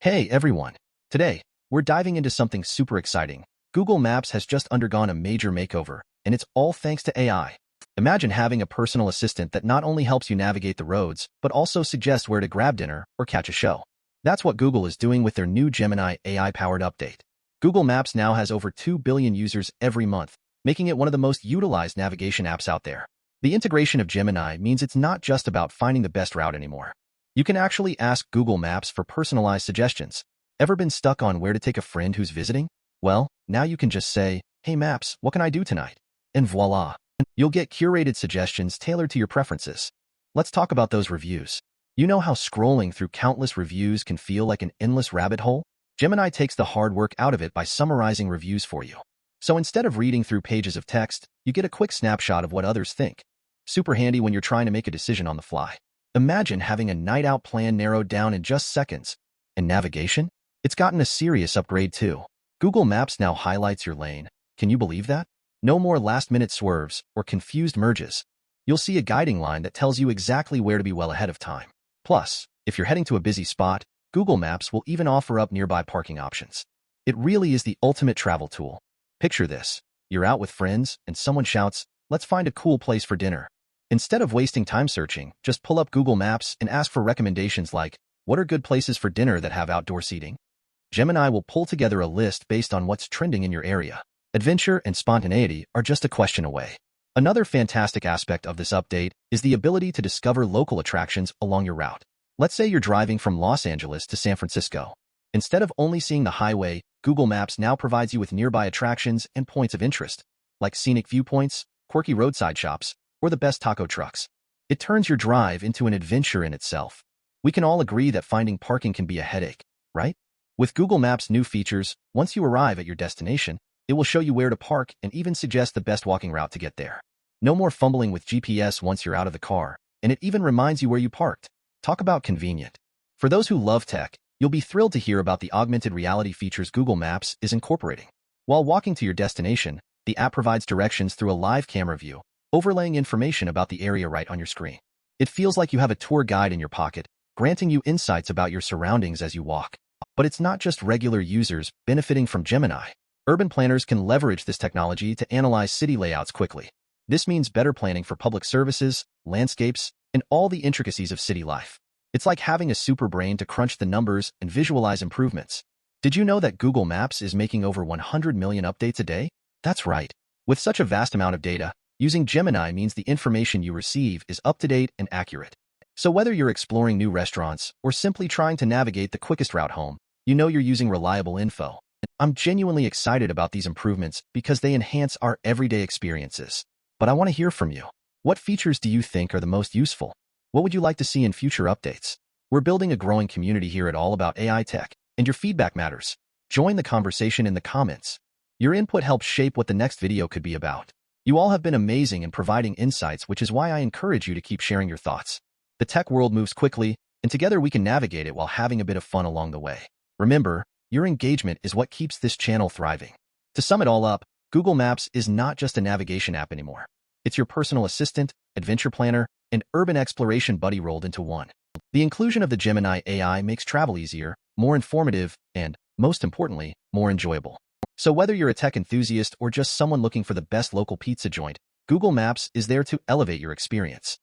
Hey everyone! Today, we're diving into something super exciting. Google Maps has just undergone a major makeover, and it's all thanks to AI. Imagine having a personal assistant that not only helps you navigate the roads, but also suggests where to grab dinner or catch a show. That's what Google is doing with their new Gemini AI-powered update. Google Maps now has over 2 billion users every month, making it one of the most utilized navigation apps out there. The integration of Gemini means it's not just about finding the best route anymore. You can actually ask Google Maps for personalized suggestions. Ever been stuck on where to take a friend who's visiting? Well, now you can just say, "Hey Maps, what can I do tonight?" And voila! You'll get curated suggestions tailored to your preferences. Let's talk about those reviews. You know how scrolling through countless reviews can feel like an endless rabbit hole? Gemini takes the hard work out of it by summarizing reviews for you. So instead of reading through pages of text, you get a quick snapshot of what others think. Super handy when you're trying to make a decision on the fly. Imagine having a night-out plan narrowed down in just seconds. And navigation? It's gotten a serious upgrade too. Google Maps now highlights your lane. Can you believe that? No more last-minute swerves or confused merges. You'll see a guiding line that tells you exactly where to be well ahead of time. Plus, if you're heading to a busy spot, Google Maps will even offer up nearby parking options. It really is the ultimate travel tool. Picture this. You're out with friends and someone shouts, "Let's find a cool place for dinner." Instead of wasting time searching, just pull up Google Maps and ask for recommendations like, "What are good places for dinner that have outdoor seating?" Gemini will pull together a list based on what's trending in your area. Adventure and spontaneity are just a question away. Another fantastic aspect of this update is the ability to discover local attractions along your route. Let's say you're driving from Los Angeles to San Francisco. Instead of only seeing the highway, Google Maps now provides you with nearby attractions and points of interest, like scenic viewpoints, quirky roadside shops, or the best taco trucks. It turns your drive into an adventure in itself. We can all agree that finding parking can be a headache, right? With Google Maps' new features, once you arrive at your destination, it will show you where to park and even suggest the best walking route to get there. No more fumbling with GPS once you're out of the car, and it even reminds you where you parked. Talk about convenient. For those who love tech, you'll be thrilled to hear about the augmented reality features Google Maps is incorporating. While walking to your destination, the app provides directions through a live camera view, overlaying information about the area right on your screen. It feels like you have a tour guide in your pocket, granting you insights about your surroundings as you walk. But it's not just regular users benefiting from Gemini. Urban planners can leverage this technology to analyze city layouts quickly. This means better planning for public services, landscapes, and all the intricacies of city life. It's like having a super brain to crunch the numbers and visualize improvements. Did you know that Google Maps is making over 100 million updates a day? That's right. With such a vast amount of data, using Gemini means the information you receive is up-to-date and accurate. So whether you're exploring new restaurants or simply trying to navigate the quickest route home, you know you're using reliable info. I'm genuinely excited about these improvements because they enhance our everyday experiences. But I want to hear from you. What features do you think are the most useful? What would you like to see in future updates? We're building a growing community here at All About AI Tech, and your feedback matters. Join the conversation in the comments. Your input helps shape what the next video could be about. You all have been amazing in providing insights, which is why I encourage you to keep sharing your thoughts. The tech world moves quickly, and together we can navigate it while having a bit of fun along the way. Remember, your engagement is what keeps this channel thriving. To sum it all up, Google Maps is not just a navigation app anymore. It's your personal assistant, adventure planner, and urban exploration buddy rolled into one. The inclusion of the Gemini AI makes travel easier, more informative, and, most importantly, more enjoyable. So whether you're a tech enthusiast or just someone looking for the best local pizza joint, Google Maps is there to elevate your experience.